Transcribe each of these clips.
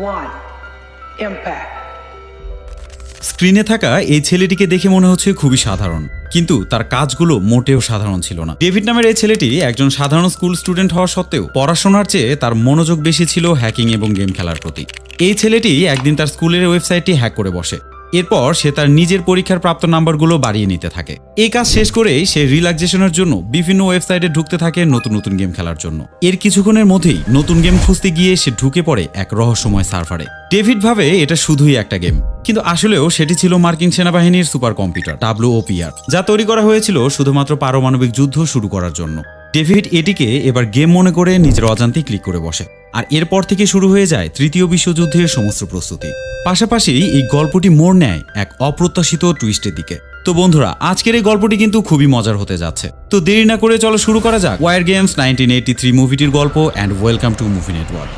One. Impact. স্ক্রিনে থাকা এই ছেলেটিকে দেখে মনে হচ্ছে খুবই সাধারণ, কিন্তু তার কাজগুলো মোটেও সাধারণ ছিল না। ডেভিড নামের এই ছেলেটি একজন সাধারণ স্কুল স্টুডেন্ট হওয়া সত্ত্বেও পড়াশোনার চেয়ে তার মনোযোগ বেশি ছিল হ্যাকিং এবং গেম খেলার প্রতি। এই ছেলেটি একদিন তার স্কুলের ওয়েবসাইটটি হ্যাক করে বসে। এরপর সে তার নিজের পরীক্ষার প্রাপ্ত নাম্বারগুলো বাড়িয়ে নিতে থাকে। এই কাজ শেষ করেই সে রিল্যাক্সেশনের জন্য বিভিন্ন ওয়েবসাইটে ঢুকতে থাকে নতুন নতুন গেম খেলার জন্য। এর কিছুক্ষণের মধ্যেই নতুন গেম খুঁজতে গিয়ে সে ঢুকে পড়ে এক রহস্যময় সার্ভারে। ডেভিড ভাবে এটা শুধুই একটা গেম, কিন্তু আসলেও সেটি ছিল মার্কিন সেনাবাহিনীর সুপার কম্পিউটার WOPR, যা তৈরি করা হয়েছিল শুধুমাত্র পারমাণবিক যুদ্ধ শুরু করার জন্য। ডেভিড এটিকে এবার গেম মনে করে নিজের অজান্তে ক্লিক করে বসে, আর এরপর থেকে শুরু হয়ে যায় তৃতীয় বিশ্বযুদ্ধের সমস্ত প্রস্তুতি। পাশাপাশি এই গল্পটি মোড় নেয় এক অপ্রত্যাশিত টুইস্টের দিকে। তো বন্ধুরা, আজকের এই গল্পটি কিন্তু খুবই মজার হতে যাচ্ছে। তো দেরি না করে চলো শুরু করা যাক ওয়ার গেমস 1983 মুভিটির গল্প। And welcome to movie network.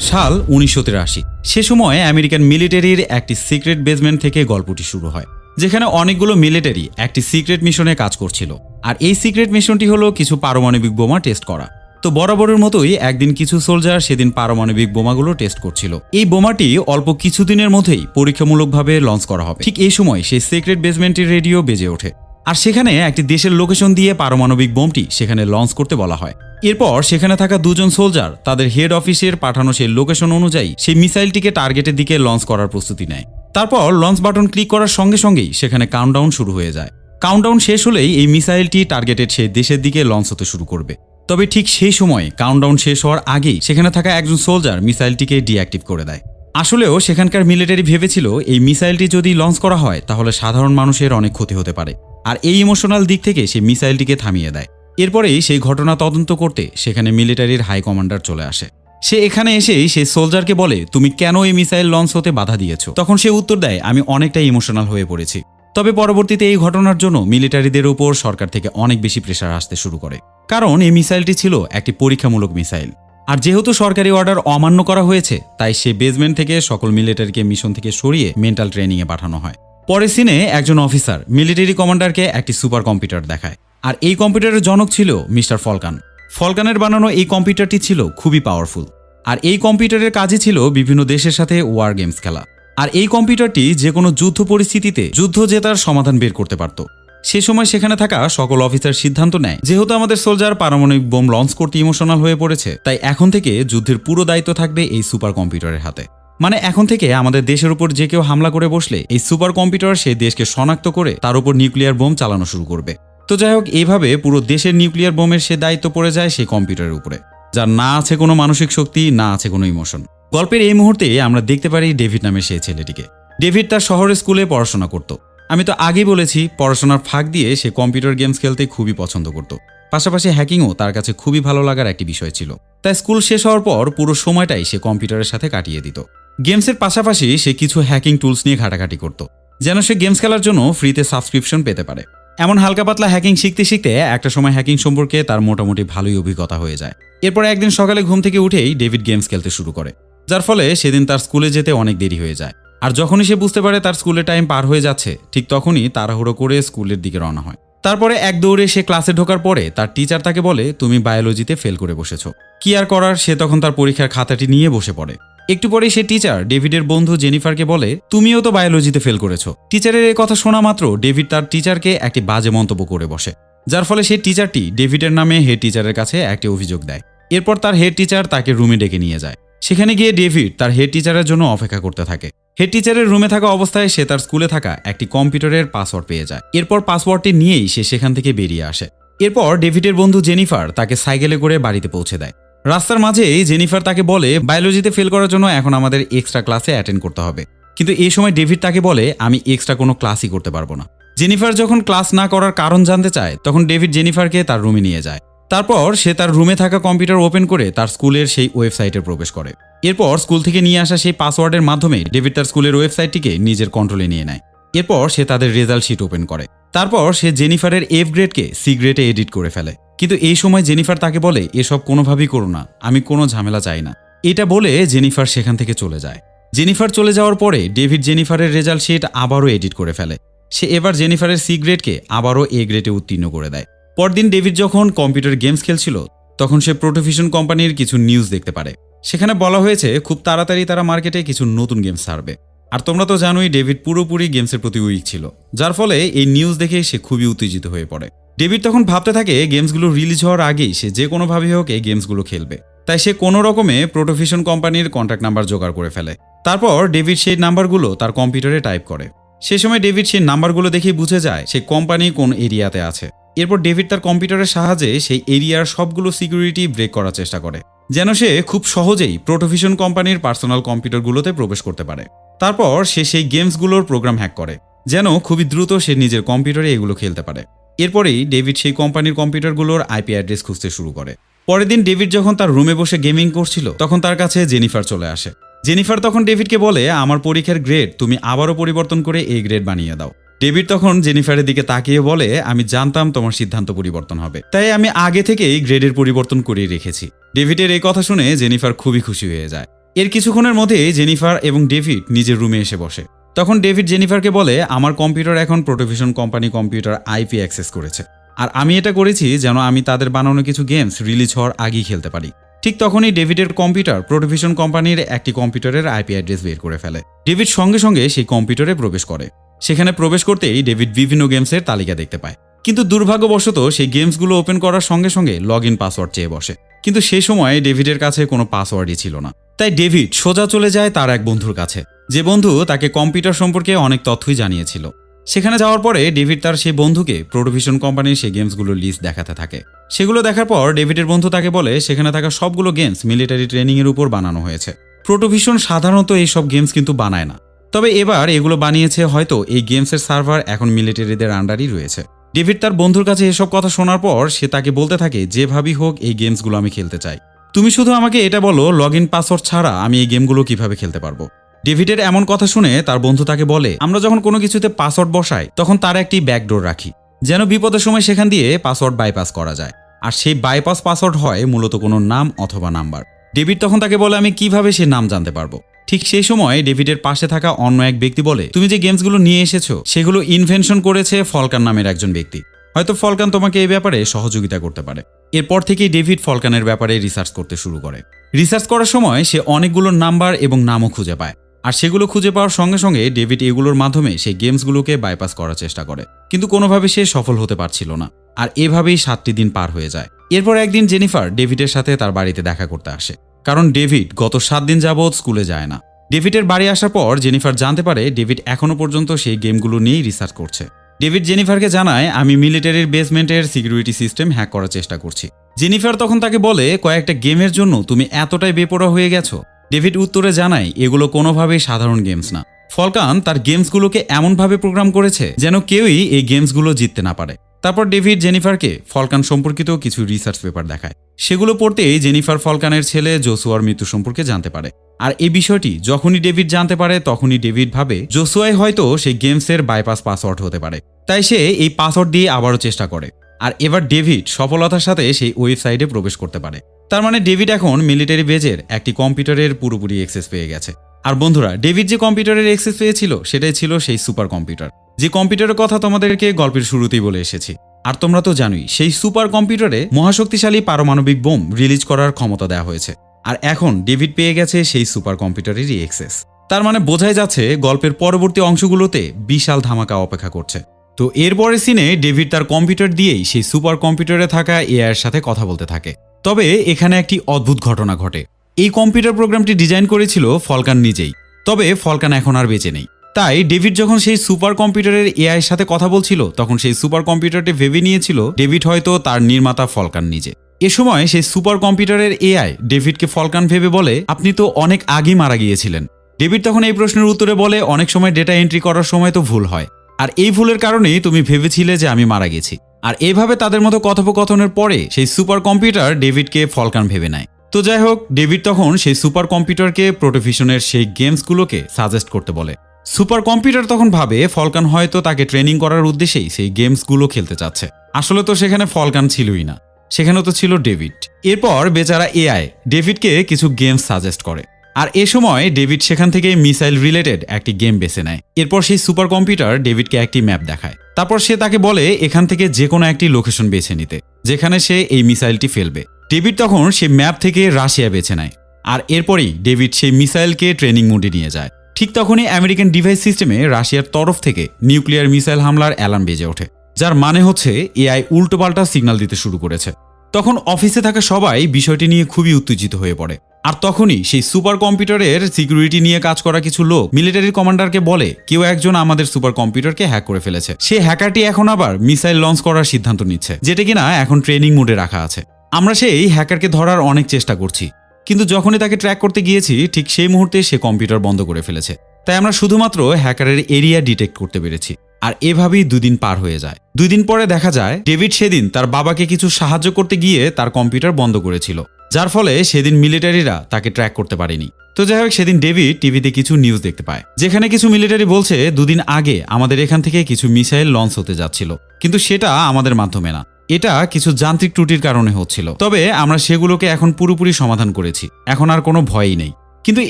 সাল 1983। সে সময় আমেরিকান মিলিটারির একটি সিক্রেট বেসমেন্ট থেকে গল্পটি শুরু হয়, যেখানে অনেকগুলো মিলিটারি একটি সিক্রেট মিশনে কাজ করছিল। আর এই সিক্রেট মিশনটি হলো কিছু পারমাণবিক বোমা টেস্ট করা। তো বরাবরের মতোই একদিন কিছু সোলজার সেদিন পারমাণবিক বোমাগুলো টেস্ট করছিল। এই বোমাটি অল্প কিছুদিনের মধ্যেই পরীক্ষামূলকভাবে লঞ্চ করা হবে। ঠিক এই সময় সেই সিক্রেট বেসমেন্টের রেডিও বেজে ওঠে, আর সেখানে একটি দেশের লোকেশন দিয়ে পারমাণবিক বোমটি সেখানে লঞ্চ করতে বলা হয়। এরপর সেখানে থাকা দুজন সোলজার তাদের হেড অফিসের পাঠানো সেই লোকেশন অনুযায়ী সেই মিসাইলটিকে টার্গেটের দিকে লঞ্চ করার প্রস্তুতি নেয়। তারপর লঞ্চ বাটন ক্লিক করার সঙ্গে সঙ্গেই সেখানে কাউন্টডাউন শুরু হয়ে যায়। কাউন্টডাউন শেষ হলেই এই মিসাইলটি টার্গেটেড সেই দেশের দিকে লঞ্চ হতে শুরু করবে। তবে ঠিক সেই সময় কাউন্টডাউন শেষ হওয়ার আগেই সেখানে থাকা একজন সোলজার মিসাইলটিকে ডিঅ্যাক্টিভ করে দেয়। আসলেও সেখানকার মিলিটারি ভেবেছিল এই মিসাইলটি যদি লঞ্চ করা হয় তাহলে সাধারণ মানুষের অনেক ক্ষতি হতে পারে, আর এই ইমোশনাল দিক থেকে সেই মিসাইলটিকে থামিয়ে দেয়। এরপরেই সেই ঘটনা তদন্ত করতে সেখানে মিলিটারির হাই কমান্ডার চলে আসে। সে এখানে এসেই সেই সোলজারকে বলে, তুমি কেন এই মিসাইল লঞ্চ হতে বাধা দিয়েছো? তখন সে উত্তর দেয়, আমি অনেকটাই ইমোশনাল হয়ে পড়েছি। তবে পরবর্তীতে এই ঘটনার জন্য মিলিটারিদের উপর সরকার থেকে অনেক বেশি প্রেসার আসতে শুরু করে, কারণ এই মিসাইলটি ছিল একটি পরীক্ষামূলক মিসাইল। আর যেহেতু সরকারি অর্ডার অমান্য করা হয়েছে, তাই সে বেসমেন্ট থেকে সকল মিলিটারিকে মিশন থেকে সরিয়ে মেন্টাল ট্রেনিংয়ে পাঠানো হয়। পরের সিনে একজন অফিসার মিলিটারি কমান্ডারকে একটি সুপার কম্পিউটার দেখায়, আর এই কম্পিউটারের জনক ছিল মিস্টার ফলকান। ফলকানের বানানো এই কম্পিউটারটি ছিল খুবই পাওয়ারফুল, আর এই কম্পিউটারের কাজই ছিল বিভিন্ন দেশের সাথে ওয়ার গেমস খেলা। আর এই কম্পিউটারটি যে কোনো যুদ্ধ পরিস্থিতিতে যুদ্ধ জেতার সমাধান বের করতে পারত। সে সময় সেখানে থাকা সকল অফিসার সিদ্ধান্ত নেয়, যেহেতু আমাদের সোলজার পারমাণবিক বোম লঞ্চ করতে ইমোশনাল হয়ে পড়েছে, তাই এখন থেকে যুদ্ধের পুরো দায়িত্ব থাকবে এই সুপার কম্পিউটারের হাতে। মানে এখন থেকে আমাদের দেশের উপর যে কেউ হামলা করে বসলে এই সুপার কম্পিউটার সেই দেশকে শনাক্ত করে তার উপর নিউক্লিয়ার বোম চালানো শুরু করবে। তো যাই হোক, এইভাবে পুরো দেশের নিউক্লিয়ার বোমের সে দায়িত্ব পড়ে যায় সেই কম্পিউটারের উপরে, যার না আছে কোনো মানসিক শক্তি, না আছে কোনো ইমোশন। গল্পের এই মুহূর্তে আমরা দেখতে পারি ডেভিড নামের সেই ছেলেটিকে। ডেভিড তার শহরের স্কুলে পড়াশোনা করত। আমি তো আগেই বলেছি, পড়াশোনার ফাঁক দিয়ে সে কম্পিউটার গেমস খেলতে খুবই পছন্দ করত। পাশাপাশি হ্যাকিংও তার কাছে খুবই ভালো লাগার একটি বিষয় ছিল। তাই স্কুল শেষ হওয়ার পর পুরো সময়টাই সে কম্পিউটারের সাথে কাটিয়ে দিত। গেমসের পাশাপাশি সে কিছু হ্যাকিং টুলস নিয়ে ঘাটাঘাটি করত, যেন সে গেমস খেলার জন্য ফ্রিতে সাবস্ক্রিপশন পেতে পারে। এমন হালকা পাতলা হ্যাকিং শিখতে শিখতে একটা সময় হ্যাকিং সম্পর্কে তার মোটামুটি ভালোই অভিজ্ঞতা হয়ে যায়। এরপর একদিন সকালে ঘুম থেকে উঠেই ডেভিড গেমস খেলতে শুরু করে, যার ফলে সেদিন তার স্কুলে যেতে অনেক দেরি হয়ে যায়। আর যখনই সে বুঝতে পারে তার স্কুলের টাইম পার হয়ে যাচ্ছে, ঠিক তখনই তাড়াহুড়ো করে স্কুলের দিকে রওনা হয়। তারপরে এক দৌড়ে সে ক্লাসে ঢোকার পরে তার টিচার তাকে বলে, তুমি বায়োলজিতে ফেল করে বসেছো। কি আর করার, সে তখন তার পরীক্ষার খাতাটি নিয়ে বসে পড়ে। একটু পরেই সে টিচার ডেভিডের বন্ধু জেনিফারকে বলে, তুমিও তো বায়োলজিতে ফেল করেছো। টিচারের এই কথা শোনা মাত্র ডেভিড তার টিচারকে একটি বাজে মন্তব্য করে বসে, যার ফলে সেই টিচারটি ডেভিডের নামে হেড টিচারের কাছে একটি অভিযোগ দেয়। এরপর তার হেড টিচার তাকে রুমে ডেকে নিয়ে যায়। সেখানে গিয়ে ডেভিড তার হেড টিচারের জন্য অপেক্ষা করতে থাকে। হেড টিচারের রুমে থাকা অবস্থায় সে তার স্কুলে থাকা একটি কম্পিউটারের পাসওয়ার্ড পেয়ে যায়। এরপর পাসওয়ার্ডটি নিয়েই সে সেখান থেকে বেরিয়ে আসে। এরপর ডেভিডের বন্ধু জেনিফার তাকে সাইকেলে করে বাড়িতে পৌঁছে দেয়। রাস্তার মাঝেই জেনিফার তাকে বলে, বায়োলজিতে ফেল করার জন্য এখন আমাদের এক্সট্রা ক্লাসে অ্যাটেন্ড করতে হবে। কিন্তু এই সময় ডেভিড তাকে বলে, আমি এক্সট্রা কোনো ক্লাসই করতে পারবো না। জেনিফার যখন ক্লাস না করার কারণ জানতে চায়, তখন ডেভিড জেনিফারকে তার রুমে নিয়ে যায়। তারপর সে তার রুমে থাকা কম্পিউটার ওপেন করে তার স্কুলের সেই ওয়েবসাইটে প্রবেশ করে। এরপর স্কুল থেকে নিয়ে আসা সেই পাসওয়ার্ডের মাধ্যমে ডেভিড তার স্কুলের ওয়েবসাইটটিকে নিজের কন্ট্রোলে নিয়ে নেয়। এরপর সে তাদের রেজাল্ট শিট ওপেন করে। তারপর সে জেনিফারের F গ্রেডকে C গ্রেডে এডিট করে ফেলে। কিন্তু এই সময় জেনিফার তাকে বলে, এসব কোনোভাবেই করো না, আমি কোনো ঝামেলা চাই না। এটা বলে জেনিফার সেখান থেকে চলে যায়। জেনিফার চলে যাওয়ার পরে ডেভিড জেনিফারের রেজাল্ট শিট আবারও এডিট করে ফেলে। সে এবার জেনিফারের C গ্রেডকে আবারও A গ্রেডে উত্তীর্ণ করে দেয়। পরদিন ডেভিড যখন কম্পিউটার গেমস খেলছিল, তখন সে প্রোটোভিশন কোম্পানির কিছু নিউজ দেখতে পারে। সেখানে বলা হয়েছে খুব তাড়াতাড়ি তারা মার্কেটে কিছু নতুন গেম ছাড়বে। আর তোমরা তো জানোই ডেভিড পুরোপুরি গেমসের প্রতি উইক ছিল, যার ফলে এই নিউজ দেখে সে খুবই উত্তেজিত হয়ে পড়ে। ডেভিড তখন ভাবতে থাকে গেমসগুলো রিলিজ হওয়ার আগেই সে যে কোনোভাবে হোক এই গেমসগুলো খেলবে। তাই সে কোনো রকমে প্রোটোভিশন কোম্পানির কন্ট্যাক্ট নাম্বার জোগাড় করে ফেলে। তারপর ডেভিড সেই নাম্বারগুলো তার কম্পিউটারে টাইপ করে। সে সময় ডেভিড সেই নাম্বারগুলো দেখেই বুঝে যায় সেই কোম্পানি কোন এরিয়াতে আছে। এরপর ডেভিড তার কম্পিউটারের সাহায্যে সেই এরিয়ার সবগুলো সিকিউরিটি ব্রেক করার চেষ্টা করে, যেন সে খুব সহজেই প্রোটোভিশন কোম্পানির পার্সোনাল কম্পিউটারগুলোতে প্রবেশ করতে পারে। তারপর সে সেই গেমসগুলোর প্রোগ্রাম হ্যাক করে, যেন খুবই দ্রুত সে নিজের কম্পিউটারে এগুলো খেলতে পারে। এরপরেই ডেভিড সেই কোম্পানির কম্পিউটারগুলোর আইপি অ্যাড্রেস খুঁজতে শুরু করে। পরের দিন ডেভিড যখন তার রুমে বসে গেমিং করছিল, তখন তার কাছে জেনিফার চলে আসে। জেনিফার তখন ডেভিডকে বলে, আমার পরীক্ষার গ্রেড তুমি আবারও পরিবর্তন করে এই গ্রেড বানিয়ে দাও। ডেভিড তখন জেনিফারের দিকে তাকিয়ে বলে, আমি জানতাম তোমার সিদ্ধান্ত পরিবর্তন হবে, তাই আমি আগে থেকেই গ্রেডের পরিবর্তন করেই রেখেছি। ডেভিডের এই কথা শুনে জেনিফার খুবই খুশি হয়ে যায়। এর কিছুক্ষণের মধ্যে জেনিফার এবং ডেভিড নিজের রুমে এসে বসে। তখন ডেভিড জেনিফারকে বলে, আমার কম্পিউটার এখন প্রোটোভিশন কোম্পানি কম্পিউটার আইপি অ্যাক্সেস করেছে, আর আমি এটা করেছি যেন আমি তাদের বানানো কিছু গেমস রিলিজ হওয়ার আগেই খেলতে পারি। ঠিক তখনই ডেভিডের কম্পিউটার প্রোটোভিশন কোম্পানির একটি কম্পিউটারের আইপি অ্যাড্রেস বের করে ফেলে। ডেভিড সঙ্গে সঙ্গে সেই কম্পিউটারে প্রবেশ করে। সেখানে প্রবেশ করতেই ডেভিড বিভিন্ন গেমসের তালিকা দেখতে পায়, কিন্তু দুর্ভাগ্যবশত সেই গেমসগুলো ওপেন করার সঙ্গে সঙ্গে লগ ইন পাসওয়ার্ড চেয়ে বসে। কিন্তু সেই সময় ডেভিডের কাছে কোনো পাসওয়ার্ডই ছিল না। তাই ডেভিড সোজা চলে যায় তার এক বন্ধুর কাছে, যে বন্ধু তাকে কম্পিউটার সম্পর্কে অনেক তথ্যই জানিয়েছিল। সেখানে যাওয়ার পরে ডেভিড তার সেই বন্ধুকে প্রোটোভিশন কোম্পানির সেই গেমসগুলোর লিস্ট দেখাতে থাকে। সেগুলো দেখার পর ডেভিডের বন্ধু তাকে বলে, সেখানে থাকা সবগুলো গেমস মিলিটারি ট্রেনিং এর উপর বানানো হয়েছে। প্রোটোভিশন সাধারণত এইসব গেমস কিন্তু বানায় না, তবে এবার এগুলো বানিয়েছে, হয়তো এই গেমসের সার্ভার এখন মিলিটারিদের আন্ডারই রয়েছে। ডেভিড তার বন্ধুর কাছে এসব কথা শোনার পর সে তাকে বলতে থাকে, যেভাবেই হোক এই গেমসগুলো আমি খেলতে চাই, তুমি শুধু আমাকে এটা বলো লগ ইন পাসওয়ার্ড ছাড়া আমি এই গেমগুলো কিভাবে খেলতে পারবো। ডেভিডের এমন কথা শুনে তার বন্ধু তাকে বলে, আমরা যখন কোনো কিছুতে পাসওয়ার্ড বসাই তখন তার একটি ব্যাকডোর রাখি, যেন বিপদের সময় সেখান দিয়ে পাসওয়ার্ড বাইপাস করা যায়। আর সেই বাইপাস পাসওয়ার্ড হয় মূলত কোনো নাম অথবা নাম্বার। ডেভিড তখন তাকে বলে, আমি কিভাবে সে নাম জানতে পারবো। ঠিক সেই সময় ডেভিডের পাশে থাকা অন্য এক ব্যক্তি বলে, তুমি যে গেমসগুলো নিয়ে এসেছো সেগুলো ইনভেনশন করেছে ফলকান নামের একজন ব্যক্তি, হয়তো ফলকান তোমাকে এই ব্যাপারে সহযোগিতা করতে পারে। এরপর থেকেই ডেভিড ফলকানের ব্যাপারে রিসার্চ করতে শুরু করে। রিসার্চ করার সময় সে অনেকগুলো নাম্বার এবং নামও খুঁজে পায়, আর সেগুলো খুঁজে পাওয়ার সঙ্গে সঙ্গে ডেভিড এগুলোর মাধ্যমে সেই গেমসগুলোকে বাইপাস করার চেষ্টা করে, কিন্তু কোনোভাবে সে সফল হতে পারছিল না। আর এভাবেই 7টি দিন পার হয়ে যায়। এরপর একদিন জেনিফার ডেভিডের সাথে তার বাড়িতে দেখা করতে আসে, কারণ ডেভিড গত 7 দিন যাবৎ স্কুলে যায় না। ডেভিডের বাড়ি আসার পর জেনিফার জানতে পারে ডেভিড এখনো পর্যন্ত সেই গেমগুলো নিয়েই রিসার্চ করছে। ডেভিড জেনিফারকে জানায়, আমি মিলিটারির বেসমেন্টের সিকিউরিটি সিস্টেম হ্যাক করার চেষ্টা করছি। জেনিফার তখন তাকে বলে, কয়েকটা গেমের জন্য তুমি এতটাই বেপরোয়া হয়ে গেছো। ডেভিড উত্তরে জানায়, এগুলো কোনোভাবেই সাধারণ গেমস না। ফলকান তার গেমসগুলোকে এমনভাবে প্রোগ্রাম করেছে যেন কেউই এই গেমসগুলো জিততে না পারে। তারপর ডেভিড জেনিফারকে ফলকান সম্পর্কিত কিছু রিসার্চ পেপার দেখায়। সেগুলো পড়তেই জেনিফার ফলকানের ছেলে জোসুয়ার মৃত্যু সম্পর্কে জানতে পারে। আর এই বিষয়টি যখনই ডেভিড জানতে পারে তখনই ডেভিড ভাবে জোসুয়াই হয়তো সেই গেমসের বাইপাস পাসওয়ার্ড হতে পারে। তাই সে এই পাসওয়ার্ড দিয়ে আবারও চেষ্টা করে, আর এবার ডেভিড সফলতার সাথে সেই ওয়েবসাইটে প্রবেশ করতে পারে। তার মানে ডেভিড এখন মিলিটারি বেজের একটি কম্পিউটারের পুরোপুরি অ্যাক্সেস পেয়ে গেছে। আর বন্ধুরা, ডেভিড যে কম্পিউটারের অ্যাক্সেস পেয়েছিল সেটাই ছিল সেই সুপার কম্পিউটার, যে কম্পিউটারের কথা তোমাদেরকে গল্পের শুরুতেই বলে এসেছি। আর তোমরা তো জানোই সেই সুপার কম্পিউটারে মহাশক্তিশালী পারমাণবিক বোম রিলিজ করার ক্ষমতা দেওয়া হয়েছে। আর এখন ডেভিড পেয়ে গেছে সেই সুপার কম্পিউটারেরই অ্যাক্সেস। তার মানে বোঝাই যাচ্ছে গল্পের পরবর্তী অংশগুলোতে বিশাল ধামাকা অপেক্ষা করছে। তো এরপরের সিনে ডেভিড তার কম্পিউটার দিয়েই সেই সুপার কম্পিউটারে থাকা এআইয়ের সাথে কথা বলতে থাকে। তবে এখানে একটি অদ্ভুত ঘটনা ঘটে। এই কম্পিউটার প্রোগ্রামটি ডিজাইন করেছিল ফলকান নিজেই, তবে ফলকান এখন আর বেঁচে নেই। তাই ডেভিড যখন সেই সুপার কম্পিউটারের এআইয়ের সাথে কথা বলছিল তখন সেই সুপার কম্পিউটারটি ভেবে নিয়েছিল ডেভিড হয়তো তার নির্মাতা ফলকান নিজে। এ সময় সেই সুপার কম্পিউটারের এআই ডেভিডকে ফলকান ভেবে বলে, আপনি তো অনেক আগেই মারা গিয়েছিলেন। ডেভিড তখন এই প্রশ্নের উত্তরে বলে, অনেক সময় ডেটা এন্ট্রি করার সময় তো ভুল হয়, আর এই ভুলের কারণেই তুমি ভেবেছিলে যে আমি মারা গেছি। আর এইভাবে তাদের মতো কথোপকথনের পরে সেই সুপার কম্পিউটার ডেভিডকে ফলকান ভেবে নেয়। তো যাই হোক, ডেভিড তখন সেই সুপার কম্পিউটারকে প্রোটোভিশনের সেই গেমসগুলোকে সাজেস্ট করতে বলে। সুপার কম্পিউটার তখন ভাবে ফলকান হয়তো তাকে ট্রেনিং করার উদ্দেশ্যেই সেই গেমসগুলো খেলতে চাচ্ছে। আসলে তো সেখানে ফলকান ছিলই না, সেখানে তো ছিল ডেভিড। এরপর বেচারা এআই ডেভিডকে কিছু গেমস সাজেস্ট করে, আর এ সময় ডেভিড সেখান থেকে মিসাইল রিলেটেড একটি গেম বেছে নেয়। এরপর সেই সুপার কম্পিউটার ডেভিডকে একটি ম্যাপ দেখায়। তারপর সে তাকে বলে এখান থেকে যে কোনো একটি লোকেশন বেছে নিতে যেখানে সে এই মিসাইলটি ফেলবে। ডেভিড তখন সেই ম্যাপ থেকে রাশিয়া বেছে নেয়, আর এরপরেই ডেভিড সেই মিসাইলকে ট্রেনিং মোডে নিয়ে যায়। ঠিক তখনই আমেরিকান ডিভাইস সিস্টেমে রাশিয়ার তরফ থেকে নিউক্লিয়ার মিসাইল হামলার অ্যালার্ম বেজে ওঠে, যার মানে হচ্ছে এআই উল্টোপাল্টা সিগন্যাল দিতে শুরু করেছে। তখন অফিসে থাকা সবাই বিষয়টি নিয়ে খুবই উত্তেজিত হয়ে পড়ে। আর তখনই সেই সুপার কম্পিউটারের সিকিউরিটি নিয়ে কাজ করা কিছু লোক মিলিটারি কমান্ডারকে বলে কেউ একজন আমাদের সুপার কম্পিউটারকে হ্যাক করে ফেলেছে। সে হ্যাকারটি এখন আবার মিসাইল লঞ্চ করার সিদ্ধান্ত নিচ্ছে, যেটা কিনা এখন ট্রেনিং মোডে রাখা আছে। আমরা সেই হ্যাকারকে ধরার অনেক চেষ্টা করছি, কিন্তু যখনই তাকে ট্র্যাক করতে গিয়েছি ঠিক সেই মুহূর্তে সে কম্পিউটার বন্ধ করে ফেলেছে। তাই আমরা শুধুমাত্র হ্যাকারের এরিয়া ডিটেক্ট করতে পেরেছি। আর এভাবেই 2 দিন পার হয়ে যায়। 2 দিন পরে দেখা যায় ডেভিড সেদিন তার বাবাকে কিছু সাহায্য করতে গিয়ে তার কম্পিউটার বন্ধ করেছিল, যার ফলে সেদিন মিলিটারিরা তাকে ট্র্যাক করতে পারেনি। তো যাই হোক, সেদিন ডেভিড টিভিতে কিছু নিউজ দেখতে পায়, যেখানে কিছু মিলিটারি বলছে 2 দিন আগে আমাদের এখান থেকে কিছু মিসাইল লঞ্চ হতে যাচ্ছিল, কিন্তু সেটা আমাদের মাধ্যমে না, এটা কিছু যান্ত্রিক ত্রুটির কারণে হচ্ছিল। তবে আমরা সেগুলোকে এখন পুরোপুরি সমাধান করেছি, এখন আর কোনো ভয়ই নেই। কিন্তু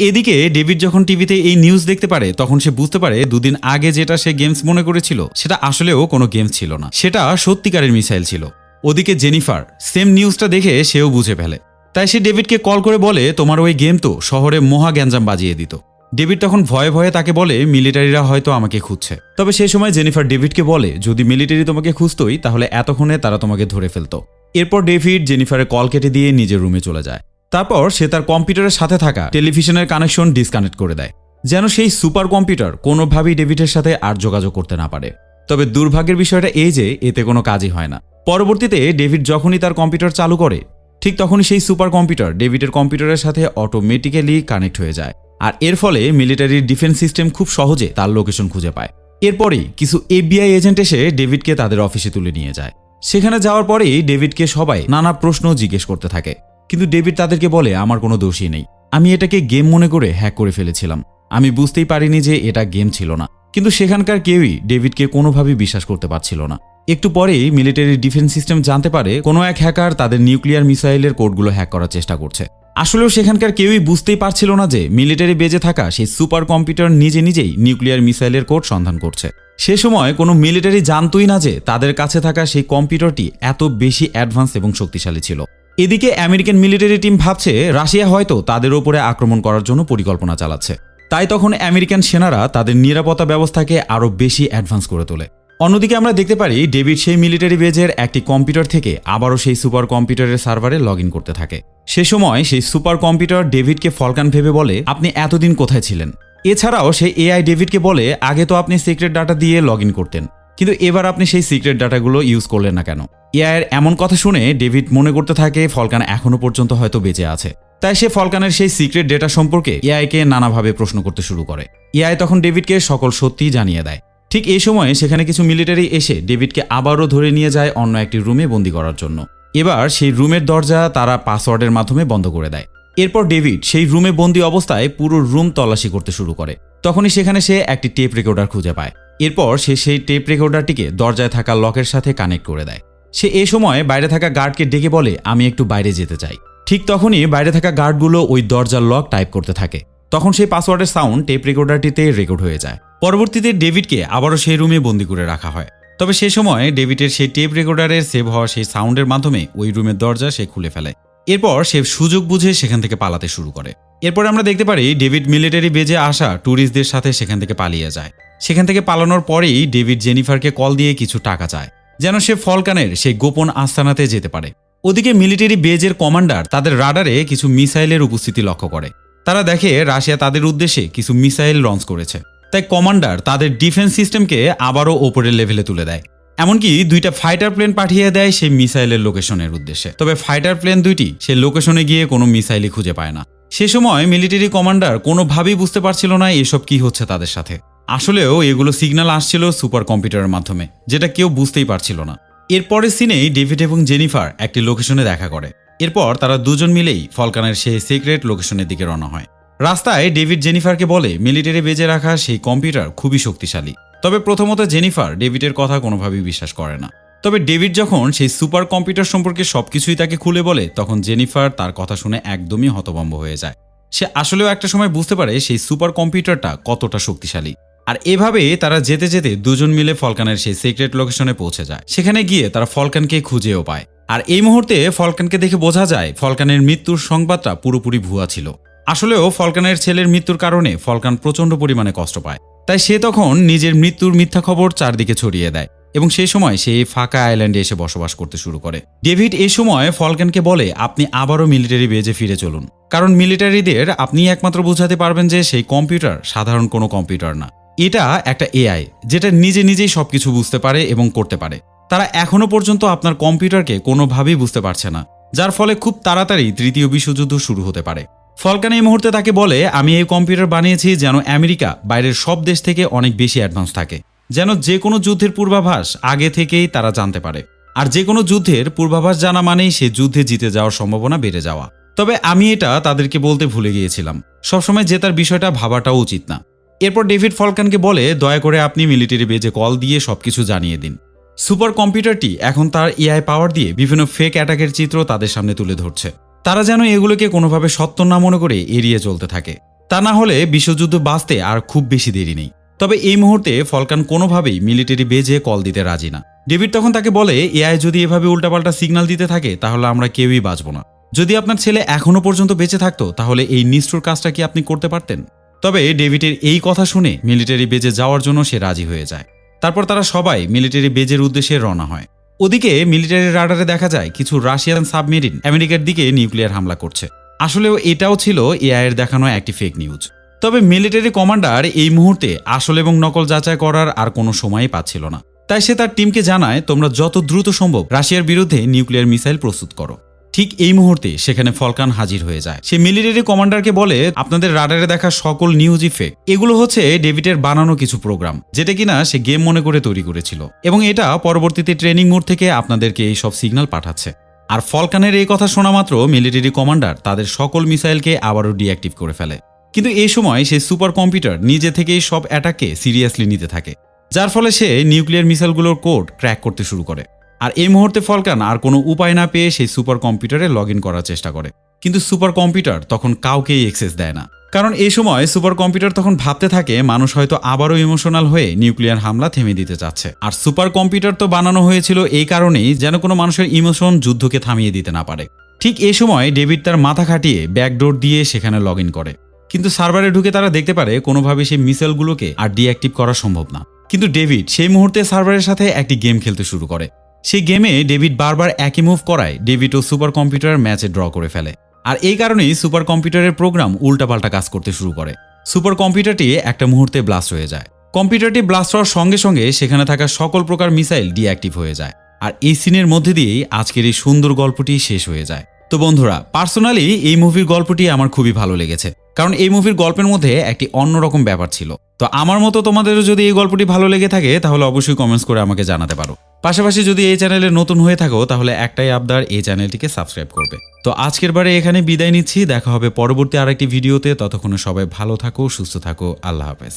এদিকে ডেভিড যখন টিভিতে এই নিউজ দেখতে পারে তখন সে বুঝতে পারে 2 দিন আগে যেটা সে গেমস মনে করেছিল সেটা আসলেও কোনো গেমস ছিল না, সেটা সত্যিকারের মিসাইল ছিল। ওদিকে জেনিফার সেম নিউজটা দেখে সেও বুঝে ফেলে, তাই সে ডেভিডকে কল করে বলে তোমার ওই গেম তো শহরে মহা গ্যাঞ্জাম বাজিয়ে দিত। ডেভিড তখন ভয়ে ভয়ে তাকে বলে মিলিটারিরা হয়তো আমাকে খুঁজছে। তবে সেই সময় জেনিফার ডেভিডকে বলে যদি মিলিটারি তোমাকে খুঁজতই তাহলে এতক্ষণে তারা তোমাকে ধরে ফেলতো। এরপর ডেভিড জেনিফারের কল কেটে দিয়ে নিজের রুমে চলে যায়। তারপর সে তার কম্পিউটারের সাথে থাকা টেলিভিশনের কানেকশন ডিসকানেক্ট করে দেয়, যেন সেই সুপার কম্পিউটার কোনোভাবেই ডেভিডের সাথে আর যোগাযোগ করতে না পারে। তবে দুর্ভাগ্যের বিষয়টা এই যে এতে কোনো কাজই হয় না। পরবর্তীতে ডেভিড যখনই তার কম্পিউটার চালু করে ঠিক তখনই সেই সুপার কম্পিউটার ডেভিডের কম্পিউটারের সাথে অটোমেটিক্যালি কানেক্ট হয়ে যায়, আর এর ফলে মিলিটারির ডিফেন্স সিস্টেম খুব সহজে তার লোকেশন খুঁজে পায়। এরপরেই কিছু এফবিআই এজেন্ট এসে ডেভিডকে তাদের অফিসে তুলে নিয়ে যায়। সেখানে যাওয়ার পরেই ডেভিডকে সবাই নানা প্রশ্ন জিজ্ঞেস করতে থাকে, কিন্তু ডেভিড তাদেরকে বলে আমার কোনো দোষই নেই, আমি এটাকে গেম মনে করে হ্যাক করে ফেলেছিলাম, আমি বুঝতেই পারিনি যে এটা গেম ছিল না। কিন্তু সেখানকার কেউই ডেভিডকে কোনোভাবেই বিশ্বাস করতে পারছিল না। একটু পরেই মিলিটারি ডিফেন্স সিস্টেম জানতে পারে কোনো এক হ্যাকার তাদের নিউক্লিয়ার মিসাইলের কোডগুলো হ্যাক করার চেষ্টা করছে। আসলেও সেখানকার কেউই বুঝতেই পারছিল না যে মিলিটারি বেজে থাকা সেই সুপার কম্পিউটার নিজে নিজেই নিউক্লিয়ার মিসাইলের কোড সন্ধান করছে। সে সময় কোনো মিলিটারি জানতোই না যে তাদের কাছে থাকা সেই কম্পিউটারটি এত বেশি অ্যাডভান্স এবং শক্তিশালী ছিল। এদিকে আমেরিকান মিলিটারি টিম ভাবছে রাশিয়া হয়তো তাদের ওপরে আক্রমণ করার জন্য পরিকল্পনা চালাচ্ছে, তাই তখন আমেরিকান সেনারা তাদের নিরাপত্তা ব্যবস্থাকে আরও বেশি অ্যাডভান্স করে তোলে। অন্যদিকে আমরা দেখতে পারি ডেভিড সেই মিলিটারি বেজের একটি কম্পিউটার থেকে আবারও সেই সুপার কম্পিউটারের সার্ভারে লগ ইন করতে থাকে। সে সময় সেই সুপার কম্পিউটার ডেভিডকে ফলকান ভেবে বলে আপনি এতদিন কোথায় ছিলেন। এছাড়াও সেই এআই ডেভিডকে বলে আগে তো আপনি সিক্রেট ডাটা দিয়ে লগ ইন করতেন, কিন্তু এবার আপনি সেই সিক্রেট ডাটাগুলো ইউজ করলেন না কেন। এআইয়ের এমন কথা শুনে ডেভিড মনে করতে থাকে ফলকান এখনো পর্যন্ত হয়তো বেঁচে আছে, তাই সে ফলকানের সেই সিক্রেট ডেটা সম্পর্কে এআইকে নানাভাবে প্রশ্ন করতে শুরু করে। এআই তখন ডেভিডকে সকল সত্যি জানিয়ে দেয়। ঠিক এই সময়ে সেখানে কিছু মিলিটারি এসে ডেভিডকে আবারও ধরে নিয়ে যায় অন্য একটি রুমে বন্দি করার জন্য। এবার সেই রুমের দরজা তারা পাসওয়ার্ডের মাধ্যমে বন্ধ করে দেয়। এরপর ডেভিড সেই রুমে বন্দি অবস্থায় পুরো রুম তল্লাশি করতে শুরু করে। তখনই সেখানে সে একটি টেপ রেকর্ডার খুঁজে পায়। এরপর সে সেই টেপ রেকর্ডারটিকে দরজায় থাকা লকের সাথে কানেক্ট করে দেয়। সে এই সময় বাইরে থাকা গার্ডকে ডেকে বলে আমি একটু বাইরে যেতে চাই। ঠিক তখনই বাইরে থাকা গার্ডগুলো ওই দরজার লক টাইপ করতে থাকে। তখন সেই পাসওয়ার্ডের সাউন্ড টেপ রেকর্ডারটিতে রেকর্ড হয়ে যায়। পরবর্তীতে ডেভিডকে আবারও সেই রুমে বন্দি করে রাখা হয়। তবে সে সময় ডেভিডের সেই টেপ রেকর্ডারের সেভ হওয়া সেই সাউন্ডের মাধ্যমে ওই রুমের দরজা সে খুলে ফেলে। এরপর সে সুযোগ বুঝে সেখান থেকে পালাতে শুরু করে। এরপর আমরা দেখতে পারি ডেভিড মিলিটারি বেজে আসা ট্যুরিস্টদের সাথে সেখান থেকে পালিয়ে যায়। সেখান থেকে পালানোর পরেই ডেভিড জেনিফারকে কল দিয়ে কিছু টাকা চায়, যেন সে ফলকানের সেই গোপন আস্তানাতে যেতে পারে। ওদিকে মিলিটারি বেজের কমান্ডার তাদের রাডারে কিছু মিসাইলের উপস্থিতি লক্ষ্য করে। তারা দেখে রাশিয়া তাদের উদ্দেশ্যে কিছু মিসাইল লঞ্চ করেছে, তাই কমান্ডার তাদের ডিফেন্স সিস্টেমকে আবারও ওপরের লেভেলে তুলে দেয়। এমনকি 2টা ফাইটার প্লেন পাঠিয়ে দেয় সেই মিসাইলের লোকেশনের উদ্দেশ্যে। তবে ফাইটার প্লেন 2টি সেই লোকেশনে গিয়ে কোনো মিসাইলই খুঁজে পায় না। সে সময় মিলিটারি কমান্ডার কোনোভাবেই বুঝতে পারছিল না এসব কি হচ্ছে তাদের সাথে। আসলেও এগুলো সিগন্যাল আসছিল সুপার কম্পিউটারের মাধ্যমে, যেটা কেউ বুঝতেই পারছিল না। এরপরের সিনেই ডেভিড এবং জেনিফার একটি লোকেশনে দেখা করে। এরপর তারা দুজন মিলেই ফলকানের সেই সিক্রেট লোকেশনের দিকে রওনা হয়। রাস্তায় ডেভিড জেনিফারকে বলে মিলিটারি বেজে রাখা সেই কম্পিউটার খুবই শক্তিশালী। তবে প্রথমত জেনিফার ডেভিডের কথা কোনোভাবেই বিশ্বাস করে না। তবে ডেভিড যখন সেই সুপার কম্পিউটার সম্পর্কে সবকিছুই তাকে খুলে বলে তখন জেনিফার তার কথা শুনে একদমই হতভম্ব হয়ে যায়। সে আসলেও একটা সময় বুঝতে পারে সেই সুপার কম্পিউটারটা কতটা শক্তিশালী। আর এভাবে তারা যেতে যেতে দুজন মিলে ফলকানের সেই সিক্রেট লোকেশনে পৌঁছে যায়। সেখানে গিয়ে তারা ফলকানকে খুঁজেও পায়। আর এই মুহূর্তে ফলকানকে দেখে বোঝা যায় ফলকানের মৃত্যুর সংবাদটা পুরোপুরি ভুয়া ছিল। আসলেও ফলকানের ছেলের মৃত্যুর কারণে ফলকান প্রচণ্ড পরিমাণে কষ্ট পায়। তাই সে তখন নিজের মৃত্যুর মিথ্যা খবর চারদিকে ছড়িয়ে দেয় এবং সেই সময় সে ফাঁকা আইল্যান্ডে এসে বসবাস করতে শুরু করে। ডেভিড এই সময় ফলকানকে বলে, আপনি আবারও মিলিটারি বেজে ফিরে চলুন, কারণ মিলিটারিদের আপনি একমাত্র বোঝাতে পারবেন যে সেই কম্পিউটার সাধারণ কোনো কম্পিউটার না, এটা একটা এআই যেটা নিজে নিজেই সবকিছু বুঝতে পারে এবং করতে পারে। তারা এখনো পর্যন্ত আপনার কম্পিউটারকে কোনোভাবেই বুঝতে পারছে না, যার ফলে খুব তাড়াতাড়ি তৃতীয় বিশ্বযুদ্ধ শুরু হতে পারে। ফলকান এই মুহূর্তে তাকে বলে, আমি এই কম্পিউটার বানিয়েছি যেন আমেরিকা বাইরের সব দেশ থেকে অনেক বেশি অ্যাডভান্স থাকে, যেন যে কোনো যুদ্ধের পূর্বাভাস আগে থেকেই তারা জানতে পারে। আর যে কোনো যুদ্ধের পূর্বাভাস জানা মানেই সে যুদ্ধে জিতে যাওয়ার সম্ভাবনা বেড়ে যাওয়া। তবে আমি এটা তাদেরকে বলতে ভুলে গিয়েছিলাম, সবসময় জেতার বিষয়টা ভাবাটাও উচিত না। এরপর ডেভিড ফলকানকে বলে, দয়া করে আপনি মিলিটারি বেজে কল দিয়ে সবকিছু জানিয়ে দিন। সুপার কম্পিউটারটি এখন তার এআই পাওয়ার দিয়ে বিভিন্ন ফেক অ্যাটাকের চিত্র তাদের সামনে তুলে ধরছে। তারা যেন এগুলোকে কোনোভাবে সত্য না মনে করে এড়িয়ে চলতে থাকে, তা না হলে বিশ্বযুদ্ধ বাঁচতে আর খুব বেশি দেরি নেই। তবে এই মুহূর্তে ফলকান কোনোভাবেই মিলিটারি বেজে কল দিতে রাজি না। ডেভিড তখন তাকে বলে, এআই যদি এভাবে উল্টাপাল্টা সিগন্যাল দিতে থাকে তাহলে আমরা কেউই বাঁচব না। যদি আপনার ছেলে এখনো পর্যন্ত বেঁচে থাকতো তাহলে এই নিষ্ঠুর কাজটা কি আপনি করতে পারতেন? তবে ডেভিডের এই কথা শুনে মিলিটারি বেজে যাওয়ার জন্য সে রাজি হয়ে যায়। তারপর তারা সবাই মিলিটারি বেজের উদ্দেশ্যে রওনা হয়। ওদিকে মিলিটারি রাডারে দেখা যায় কিছু রাশিয়ান সাবমেরিন আমেরিকার দিকে নিউক্লিয়ার হামলা করছে। আসলেও এটাও ছিল এআই এর দেখানো একটি ফেক নিউজ। তবে মিলিটারি কমান্ডার এই মুহূর্তে আসল এবং নকল যাচাই করার আর কোনো সময়ই পাচ্ছিল না। তাই সে তার টিমকে জানায়, তোমরা যত দ্রুত সম্ভব রাশিয়ার বিরুদ্ধে নিউক্লিয়ার মিসাইল প্রস্তুত করো। ঠিক এই মুহূর্তে সেখানে ফলকান হাজির হয়ে যায়। সে মিলিটারি কমান্ডারকে বলে, আপনাদের রাডারে দেখা সকল নিউজই ফেক। এগুলো হচ্ছে ডেভিডের বানানো কিছু প্রোগ্রাম, যেটা কিনা সে গেম মনে করে তৈরি করেছিল, এবং এটা পরবর্তীতে ট্রেনিং মোড থেকে আপনাদেরকে এই সব সিগন্যাল পাঠাচ্ছে। আর ফলকানের এই কথা শোনা মাত্র মিলিটারি কমান্ডার তাদের সকল মিসাইলকে আবারও ডিঅ্যাক্টিভ করে ফেলে। কিন্তু এই সময় সেই সুপার কম্পিউটার নিজে থেকেই সব অ্যাটাককে সিরিয়াসলি নিতে থাকে, যার ফলে সে নিউক্লিয়ার মিসাইলগুলোর কোড ক্র্যাক করতে শুরু করে। আর এই মুহূর্তে ফলকান আর কোনো উপায় না পেয়ে সেই সুপার কম্পিউটারে লগ ইন করার চেষ্টা করে, কিন্তু সুপার কম্পিউটার তখন কাউকেই অ্যাক্সেস দেয় না। কারণ এই সময় সুপার কম্পিউটার তখন ভাবতে থাকে মানুষ হয়তো আবারও ইমোশনাল হয়ে নিউক্লিয়ার হামলা থেমে দিতে চাচ্ছে। আর সুপার কম্পিউটার তো বানানো হয়েছিল এই কারণেই যেন কোনো মানুষের ইমোশন যুদ্ধকে থামিয়ে দিতে না পারে। ঠিক এই সময় ডেভিড তার মাথা খাটিয়ে ব্যাকডোর দিয়ে সেখানে লগ ইন করে, কিন্তু সার্ভারে ঢুকে তারা দেখতে পারে কোনোভাবে সেই মিসাইলগুলোকে আর ডিঅ্যাক্টিভ করা সম্ভব না। কিন্তু ডেভিড সেই মুহূর্তে সার্ভারের সাথে একটি গেম খেলতে শুরু করে। সেই গেমে ডেভিড বারবার একই মুভ করায় ডেভিড ও সুপার কম্পিউটার ম্যাচে ড্র করে ফেলে। আর এই কারণেই সুপার কম্পিউটারের প্রোগ্রাম উল্টাপাল্টা কাজ করতে শুরু করে। সুপার কম্পিউটারটি একটা মুহূর্তে ব্লাস্ট হয়ে যায়। কম্পিউটারটি ব্লাস্ট হওয়ার সঙ্গে সঙ্গে সেখানে থাকা সকল প্রকার মিসাইল ডিঅ্যাক্টিভ হয়ে যায়। আর এই সিনের মধ্যে দিয়েই আজকের এই সুন্দর গল্পটি শেষ হয়ে যায়। তো বন্ধুরা, পার্সোনালি এই মুভির গল্পটি আমার খুবই ভালো লেগেছে, কারণ এই মুভির গল্পের মধ্যে একটি অন্যরকম ব্যাপার ছিল। তো আমার মতো তোমাদেরও যদি এই গল্পটি ভালো লেগে থাকে তাহলে অবশ্যই কমেন্টস করে আমাকে জানাতে পারো। পাশাপাশি যদি এই চ্যানেলে নতুন হয়ে থাকো তাহলে একটাই আবদার, এই চ্যানেলটিকে সাবস্ক্রাইব করবে। তো আজকের বারে এখানে বিদায় নিচ্ছি, দেখা হবে পরবর্তী আরেকটি ভিডিওতে। ততক্ষণে সবাই ভালো থাকো, সুস্থ থাকো, আল্লাহ হাফেজ।